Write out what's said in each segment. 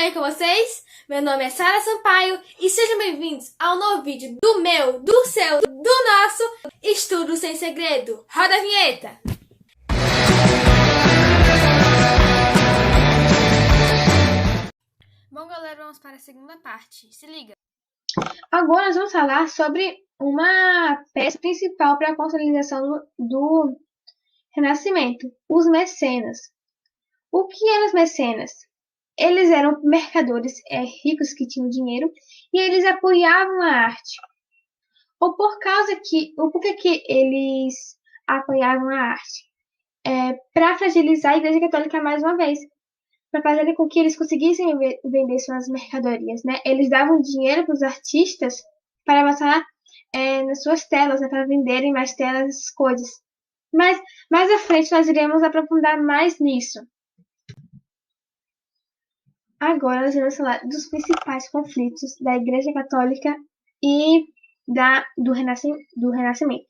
bem com vocês? Meu nome é Sara Sampaio e sejam bem-vindos ao novo vídeo do meu, do seu, do nosso Estudo Sem Segredo. Roda a vinheta! Bom, galera, vamos para a segunda parte. Se liga! Agora nós vamos falar sobre uma peça principal para a consolidação do Renascimento, os mecenas. O que eram os mecenas? Eles eram mercadores ricos que tinham dinheiro e eles apoiavam a arte. Por que eles apoiavam a arte? Para fragilizar a Igreja Católica mais uma vez, para fazer com que eles conseguissem vender suas mercadorias, né? Eles davam dinheiro para os artistas para passar nas suas telas, né? Para venderem mais telas, essas coisas. Mas mais à frente nós iremos aprofundar mais nisso. Agora nós vamos falar dos principais conflitos da Igreja Católica e do Renascimento.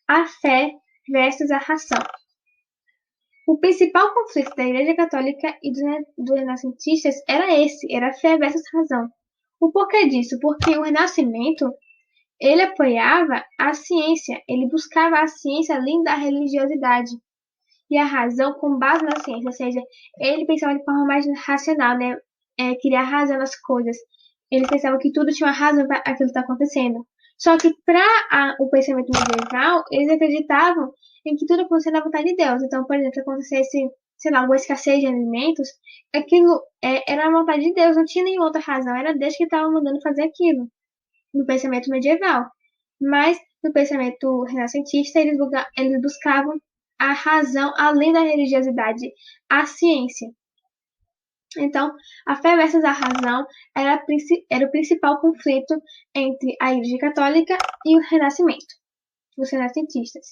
A fé versus a razão. O principal conflito da Igreja Católica e dos renascentistas era a fé versus razão. O porquê disso? Porque o Renascimento, ele apoiava a ciência, ele buscava a ciência além da religiosidade. E a razão com base na ciência, ou seja, ele pensava de forma mais racional, né? Queria razão nas coisas. Eles pensavam que tudo tinha uma razão para aquilo que está acontecendo. Só que para o pensamento medieval, eles acreditavam em que tudo acontecia na vontade de Deus. Então, por exemplo, se acontecesse, sei lá, uma escassez de alimentos, aquilo era a vontade de Deus, não tinha nenhuma outra razão. Era Deus que estava mandando fazer aquilo, no pensamento medieval. Mas, no pensamento renascentista, eles buscavam a razão além da religiosidade, a ciência. Então, a fé versus a razão era o principal conflito entre a Igreja Católica e o Renascimento, os renascentistas.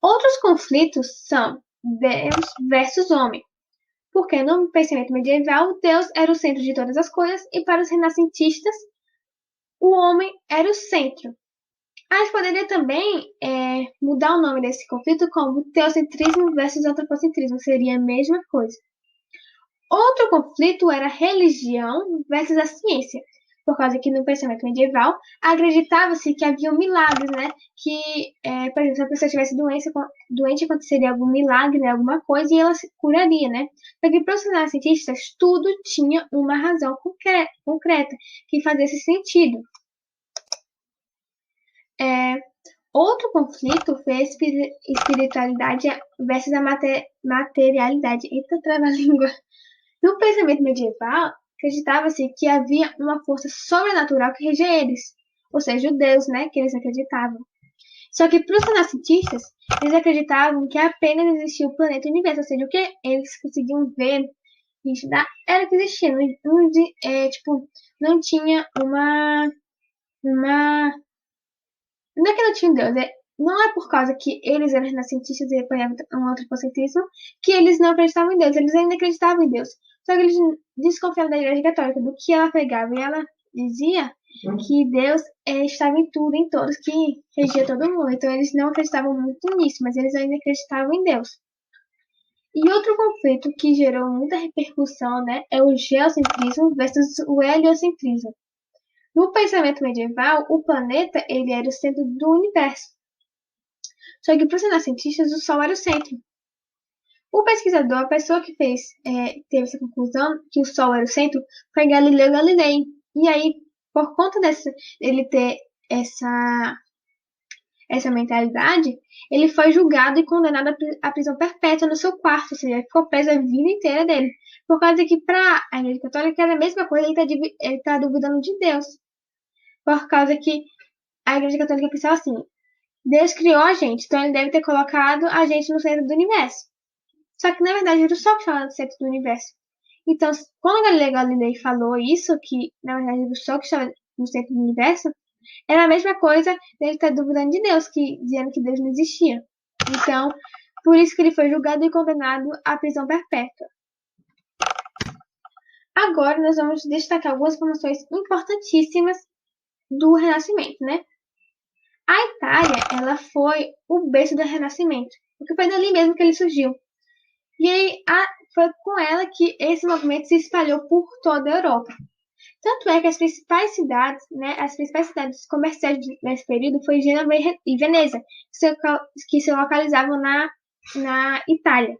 Outros conflitos são Deus versus homem, porque no pensamento medieval, Deus era o centro de todas as coisas e para os renascentistas, o homem era o centro. A gente poderia também mudar o nome desse conflito como teocentrismo versus antropocentrismo, seria a mesma coisa. Outro conflito era religião versus a ciência, por causa que no pensamento medieval acreditava-se que havia milagres, né? Que, por exemplo, se a pessoa tivesse doente, aconteceria algum milagre, né? Alguma coisa, e ela se curaria, né? Porque para os renascentistas, tudo tinha uma razão concreta que fazia esse sentido. Outro conflito foi a espiritualidade versus a materialidade. Eita, trava-língua! No pensamento medieval, acreditava-se que havia uma força sobrenatural que regia eles, ou seja, o Deus, né, que eles acreditavam. Só que para os renascentistas, eles acreditavam que apenas existia o planeta e o universo, ou seja, o que eles conseguiam ver e estudar era que existia. Não tinha uma... Não é que não tinha Deus, não é por causa que eles eram renascentistas e apoiavam um antropocentrismo que eles não acreditavam em Deus, eles ainda acreditavam em Deus. Só que eles desconfiavam da Igreja Católica, do que ela pregava, e ela dizia que Deus estava em tudo, em todos, que regia todo mundo. Então eles não acreditavam muito nisso, mas eles ainda acreditavam em Deus. E outro conflito que gerou muita repercussão, né, é o geocentrismo versus o heliocentrismo. No pensamento medieval, o planeta ele era o centro do universo. Só que para os renascentistas, o Sol era o centro. O pesquisador, a pessoa que teve essa conclusão, que o Sol era o centro, foi Galileu Galilei. E aí, por conta dele ter essa mentalidade, ele foi julgado e condenado à prisão perpétua no seu quarto, ou seja, ele ficou preso a vida inteira dele. Por causa que para a Igreja Católica era a mesma coisa, ele está duvidando de Deus. Por causa que a Igreja Católica pensava assim, Deus criou a gente, então ele deve ter colocado a gente no centro do universo. Só que, na verdade, era o Sol que estava no centro do universo. Então, quando Galileu Galilei falou isso, que, na verdade, era o Sol que estava no centro do universo, era a mesma coisa dele estar duvidando de Deus, dizendo que Deus não existia. Então, por isso que ele foi julgado e condenado à prisão perpétua. Agora, nós vamos destacar algumas informações importantíssimas do Renascimento, né? A Itália, ela foi o berço do Renascimento, porque foi dali mesmo que ele surgiu. E aí, foi com ela que esse movimento se espalhou por toda a Europa. Tanto é que as principais cidades, comerciais nesse período foi Gênova e Veneza, que se localizavam na Itália.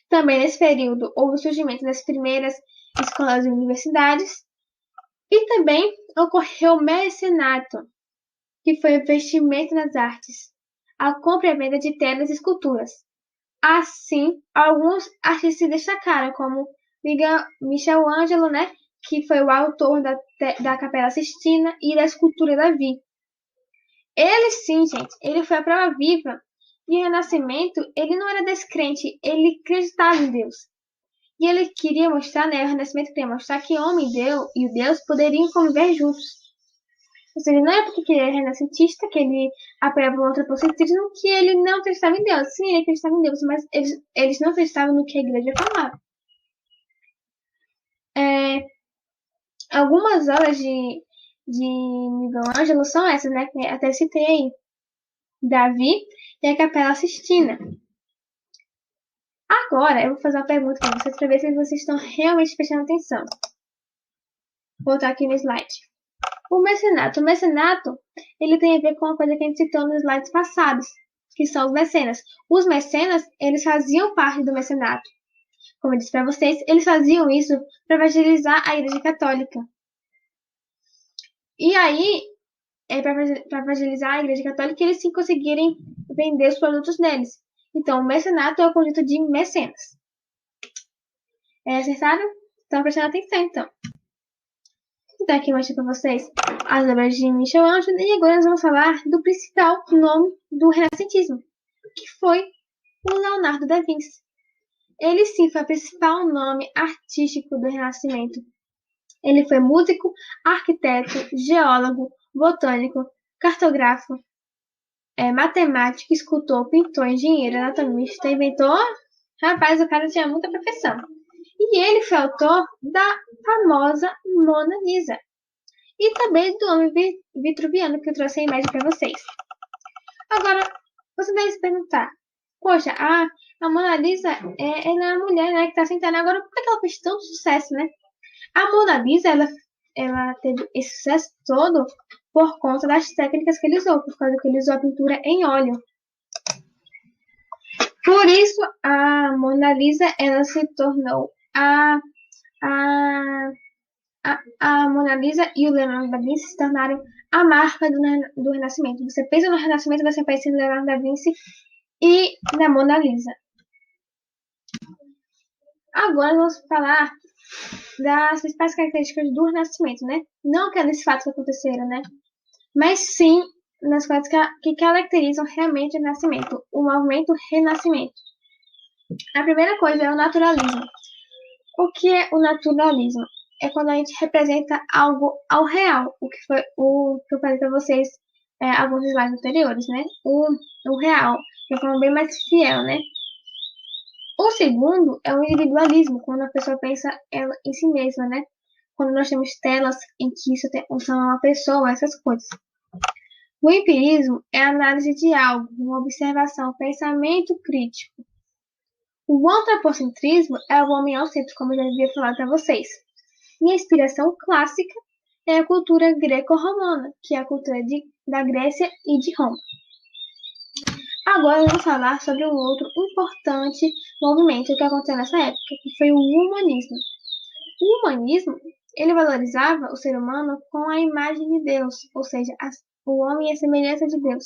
Também nesse período houve o surgimento das primeiras escolas e universidades, e também ocorreu o mecenato, que foi o investimento nas artes, a compra e a venda de telas e esculturas. Assim, alguns artistas se destacaram, como Michelangelo, né, que foi o autor da Capela Sistina e da escultura Davi. Ele sim, gente, ele foi a prova viva. E o Renascimento, ele não era descrente, ele acreditava em Deus. E ele queria mostrar, né, o Renascimento queria mostrar que o homem e o Deus poderiam conviver juntos. Ou seja, não é porque ele era renascentista, que ele apoiava o antropocentrismo, que ele não acreditava em Deus. Sim, ele acreditava em Deus, mas eles não acreditavam no que a igreja falava. Algumas obras de Michelangelo são essas, né, que até citei aí. Davi e a Capela Sistina. Agora, eu vou fazer uma pergunta para vocês, para ver se vocês estão realmente prestando atenção. Vou voltar aqui no slide. O mecenato, ele tem a ver com uma coisa que a gente citou nos slides passados, que são os mecenas. Os mecenas, eles faziam parte do mecenato. Como eu disse para vocês, eles faziam isso para evangelizar a Igreja Católica. E aí, para evangelizar a Igreja Católica, eles sim conseguirem vender os produtos deles. Então, o mecenato é o conjunto de mecenas. Acertaram? Estão prestando atenção, então. Então, aqui eu mostro para vocês as obras de Michelangelo, e agora nós vamos falar do principal nome do renascentismo, que foi o Leonardo da Vinci. Ele sim foi o principal nome artístico do Renascimento. Ele foi músico, arquiteto, geólogo, botânico, cartógrafo, matemático, escultor, pintor, engenheiro, anatomista, inventor. Rapaz, o cara tinha muita profissão. E ele foi autor da famosa Mona Lisa. E também do homem vitruviano, que eu trouxe a imagem para vocês. Agora, você deve se perguntar, poxa, a Mona Lisa ela é uma mulher, né, que está sentada. Agora, por que ela fez tanto sucesso, né? A Mona Lisa, ela teve esse sucesso todo por conta das técnicas que ele usou, por causa que ele usou a pintura em óleo. Por isso, a Mona Lisa, ela se tornou a Mona Lisa e o Leonardo da Vinci se tornaram a marca do Renascimento. Você pensa no Renascimento, você pensa em Leonardo da Vinci e na Mona Lisa. Agora vamos falar das principais características do Renascimento, né? Não aqueles fatos que aconteceram, né? Mas sim nas coisas que caracterizam realmente o Renascimento, o movimento Renascimento. A primeira coisa é o naturalismo. O que é o naturalismo? É quando a gente representa algo ao real, o que foi o que eu falei para vocês alguns slides anteriores, né? O real, de uma forma bem mais fiel, né? O segundo é o individualismo, quando a pessoa pensa ela em si mesma, né? Quando nós temos telas em que isso são uma pessoa, essas coisas. O empirismo é a análise de algo, uma observação, pensamento crítico. O antropocentrismo é o homem ao centro, como eu já havia falado para vocês. E a inspiração clássica é a cultura greco-romana, que é a cultura da Grécia e de Roma. Agora vamos falar sobre um outro importante movimento que aconteceu nessa época, que foi o humanismo. O humanismo, ele valorizava o ser humano com a imagem de Deus, ou seja, o homem é a semelhança de Deus.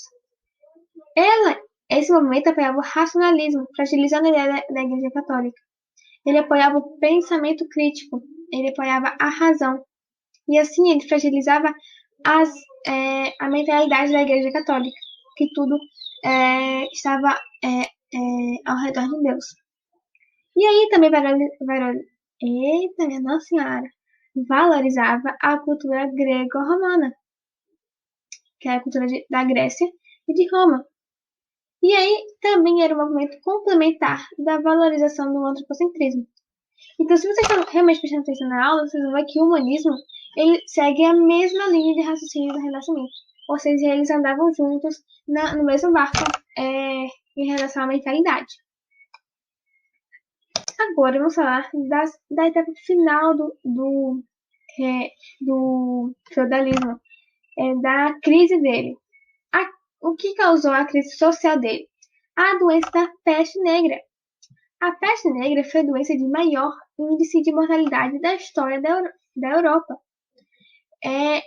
Esse movimento apoiava o racionalismo, fragilizando a ideia da Igreja Católica. Ele apoiava o pensamento crítico, ele apoiava a razão. E assim ele fragilizava a mentalidade da Igreja Católica, que tudo estava ao redor de Deus. E aí também valorizava a cultura grego-romana, que é a cultura da Grécia e de Roma. E aí também era um movimento complementar da valorização do antropocentrismo. Então, se vocês estão realmente prestando atenção na aula, vocês vão ver que o humanismo ele segue a mesma linha de raciocínio do Renascimento. Ou seja, eles andavam juntos no mesmo barco em relação à mentalidade. Agora vamos falar da etapa final do feudalismo, da crise dele. O que causou a crise social dele? A doença da peste negra. A peste negra foi a doença de maior índice de mortalidade da história da Europa.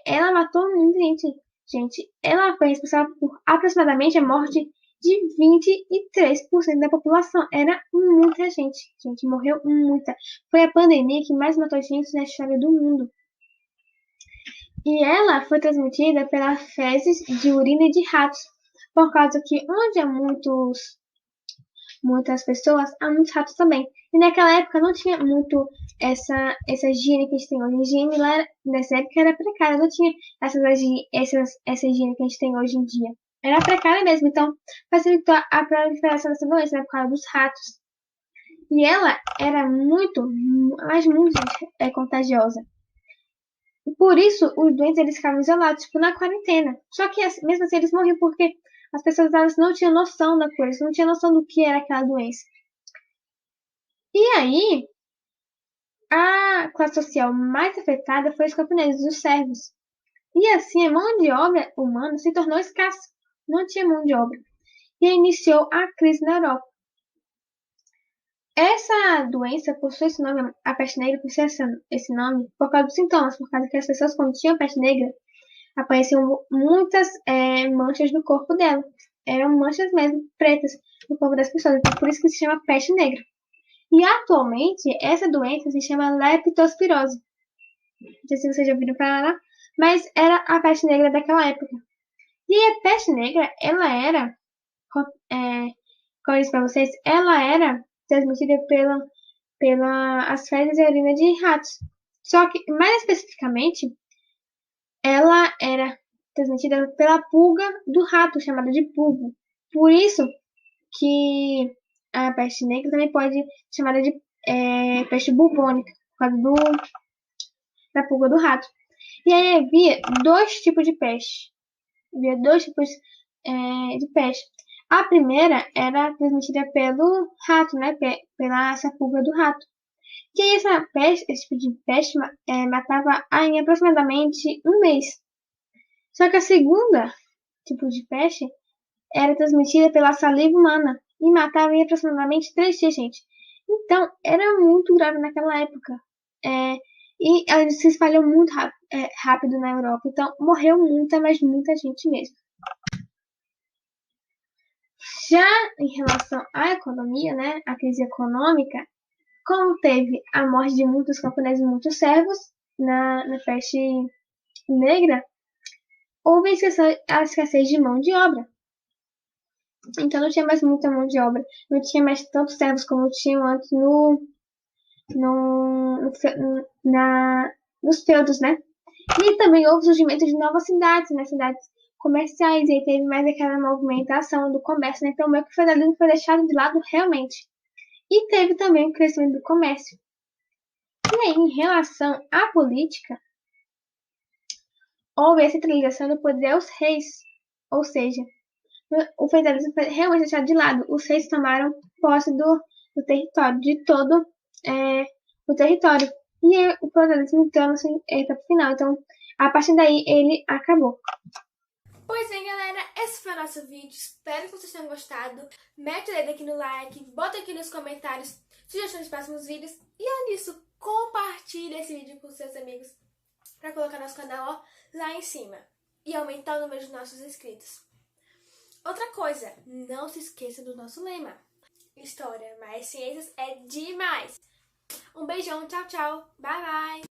Ela matou muita gente. Ela foi responsável por aproximadamente a morte de 23% da população. Era muita gente. Gente, morreu muita. Foi a pandemia que mais matou gente na história do mundo. E ela foi transmitida pelas fezes de urina de ratos, por causa que onde há muitas pessoas, há muitos ratos também. E naquela época não tinha muito essa higiene que a gente tem hoje. A higiene lá nessa época era precária, não tinha essa higiene que a gente tem hoje em dia. Era precária mesmo, então facilitou a proliferação dessa doença, né, por causa dos ratos. E ela era muito contagiosa. E por isso, os doentes eles ficavam isolados, tipo, na quarentena. Só que mesmo assim eles morriam porque as pessoas elas não tinham noção da coisa, não tinham noção do que era aquela doença. E aí, a classe social mais afetada foi os camponeses, os servos. E assim, a mão de obra humana se tornou escassa. Não tinha mão de obra. E aí iniciou a crise na Europa. Essa doença possui esse nome, a peste negra, possui esse nome por causa dos sintomas, por causa que as pessoas, quando tinham peste negra, apareciam muitas manchas no corpo dela. Eram manchas mesmo pretas no corpo das pessoas. Então, por isso que se chama peste negra. E atualmente, essa doença se chama leptospirose. Não sei se vocês já ouviram falar, mas era a peste negra daquela época. E a peste negra, ela era, como eu disse para vocês, ela era transmitida as fezes e a urina de ratos. Só que, mais especificamente, ela era transmitida pela pulga do rato, chamada de pulgo. Por isso que a peste negra também pode ser chamada de peste bubônica, por causa da pulga do rato. E aí havia dois tipos de peste. Havia dois tipos de peste. A primeira era transmitida pelo rato, né? Pela essa pulga do rato. E aí esse tipo de peste matava em aproximadamente um mês. Só que a segunda tipo de peste era transmitida pela saliva humana e matava em aproximadamente 3 dias, gente. Então, era muito grave naquela época. E ela se espalhou muito rápido na Europa. Então, morreu muita gente mesmo. Já em relação à economia, né, a crise econômica, como teve a morte de muitos camponeses e muitos servos na peste negra, houve a escassez de mão de obra. Então não tinha mais muita mão de obra, não tinha mais tantos servos como tinham antes nos feudos, né? E também houve o surgimento de novas cidades, né? Cidades comerciais, e aí teve mais aquela movimentação do comércio, né? Então meio que o feudalismo foi deixado de lado realmente. E teve também o crescimento do comércio. E aí, em relação à política, houve a centralização do poder aos reis, ou seja, o feudalismo foi realmente deixado de lado. Os reis tomaram posse do território, de todo o território. E aí, o feudalismo entrou nessa etapa final. Então, a partir daí, ele acabou. Pois bem, galera, esse foi o nosso vídeo. Espero que vocês tenham gostado. Mete o dedo aqui no like, bota aqui nos comentários sugestões de próximos vídeos. E além disso, compartilha esse vídeo com seus amigos para colocar nosso canal lá em cima e aumentar o número de nossos inscritos. Outra coisa, não se esqueça do nosso lema: história mais ciências é demais. Um beijão, tchau, tchau, bye, bye.